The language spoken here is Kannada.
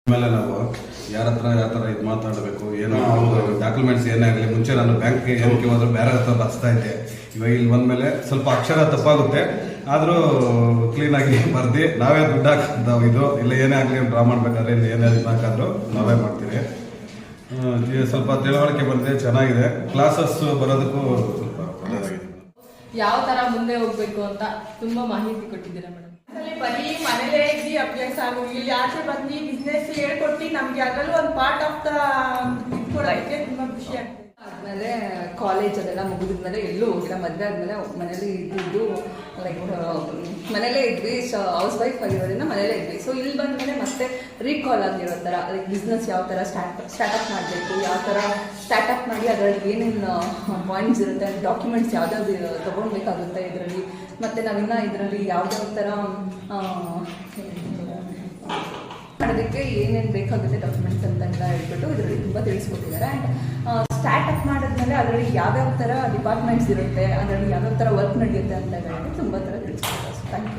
ಆಮೇಲೆ ನಾವು ಯಾರ ಹತ್ರ ಯಾವ ಥರ ಇದು ಮಾತಾಡಬೇಕು ಏನೋ ಡಾಕ್ಯುಮೆಂಟ್ಸ್ ಏನೇ ಆಗಲಿ ಮುಂಚೆ ನಾನು ಬ್ಯಾಂಕ್ಗೆ ಏನಕ್ಕೆ ಹೋದ್ರೆ ಬೇರೆ ಹತ್ರ ಬರ್ಸ್ತಾ ಇದ್ದೆ. ಇವಾಗ ಇಲ್ಲಿ ಬಂದಮೇಲೆ ಸ್ವಲ್ಪ ಅಕ್ಷರ ತಪ್ಪಾಗುತ್ತೆ, ಆದರೂ ಕ್ಲೀನಾಗಿ ಬರ್ದು ನಾವೇ ದುಡ್ಡು ಹಾಕಿದ್ದು ಇದು ಇಲ್ಲ ಏನೇ ಆಗಲಿ ಡ್ರಾ ಮಾಡಬೇಕಾದ್ರೆ ಏನೇ ಹಾಕಾದ್ರೂ ನಾವೇ ಮಾಡ್ತೀವಿ. ಸ್ವಲ್ಪ ತಿಳುವಳಿಕೆ ಬಂದಿದೆ, ಚೆನ್ನಾಗಿದೆ. ಕ್ಲಾಸಸ್ ಬರೋದಕ್ಕೂ ಸ್ವಲ್ಪ ಒಳ್ಳೆಯದಾಗಿದೆ. ಯಾವ ಥರ ಮುಂದೆ ಹೋಗಬೇಕು ಅಂತ ತುಂಬ ಮಾಹಿತಿ ಕೊಟ್ಟಿದ್ದೀರಾ ಮೇಡಮ್. ಬರೀ ಮನೇಲೇ ಇದ್ದು ಅಭ್ಯಾಸ ಆಗೋಗಿ ಇಲ್ಲಿ ಆಚೆ ಬಂದು ಬಿಸ್ನೆಸ್ ಹೇಳ್ಕೊಟ್ಟು ನಮ್ಗೆ ಅದರಲ್ಲೂ ಒಂದು ಪಾರ್ಟ್ ಆಫ್ ದ ಕೊಡೋದಕ್ಕೆ ತುಂಬಾ ಖುಷಿ ಆಗ್ತದೆ. ಆದ್ಮೇಲೆ ಕಾಲೇಜ್ ಅದೆಲ್ಲ ಮುಗಿದ್ಮೇಲೆ ಎಲ್ಲೂ ಹೋಗಿಲ್ಲ. ಮದುವೆ ಆದ್ಮೇಲೆ ಮನೇಲಿ ಇದ್ದು ಲೈಕ್ ಮನೇಲೇ ಇದ್ವಿ. ಹೌಸ್ ವೈಫ್ ಆಗಿರೋದ್ರಿಂದ ಮನೇಲೇ ಇದ್ವಿ. ಸೊ ಇಲ್ಲಿ ಬಂದ್ಮೇಲೆ ಮತ್ತೆ ರೀಕಾಲ್ ಆಗಿರೋ ಥರ ಲೈಕ್ ಬಿಸ್ನೆಸ್ ಯಾವ ಥರ ಸ್ಟಾರ್ಟಪ್ ಮಾಡಬೇಕು, ಯಾವ ಥರ ಸ್ಟಾರ್ಟಪ್ ಮಾಡಿ ಅದರಲ್ಲಿ ಏನೇನು ಪಾಯಿಂಟ್ಸ್ ಇರುತ್ತೆ, ಡಾಕ್ಯುಮೆಂಟ್ಸ್ ಯಾವ್ದಾವ್ದು ತೊಗೊಳ್ಬೇಕಾಗುತ್ತೆ ಇದರಲ್ಲಿ, ಮತ್ತು ನಾವಿನ್ನ ಇದರಲ್ಲಿ ಯಾವ್ದಾವ ಥರ ಮಾಡೋದಕ್ಕೆ ಏನೇನು ಬೇಕಾಗುತ್ತೆ ಡಾಕ್ಯುಮೆಂಟ್ಸ್ ಅಂತೆಲ್ಲ ಹೇಳ್ಬಿಟ್ಟು ಇದರಲ್ಲಿ ತುಂಬ ತಿಳಿಸ್ಕೊಟ್ಟಿದ್ದಾರೆ. ಆ್ಯಂಡ್ ಸ್ಟಾರ್ಟಪ್ ಮಾಡಿದ್ಮೇಲೆ ಅದರಲ್ಲಿ ಯಾವ್ಯಾವ ಥರ ಡಿಪಾರ್ಟ್ಮೆಂಟ್ಸ್ ಇರುತ್ತೆ, ಅದರಲ್ಲಿ ಯಾವ್ಯಾವ ಥರ ವರ್ಕ್ ನಡೆಯುತ್ತೆ ಅಂತ ಹೇಳಿ ತುಂಬ ಥರ ತಿಳಿಸ್ಕೊಡ್ತಾರೆ. Thank you.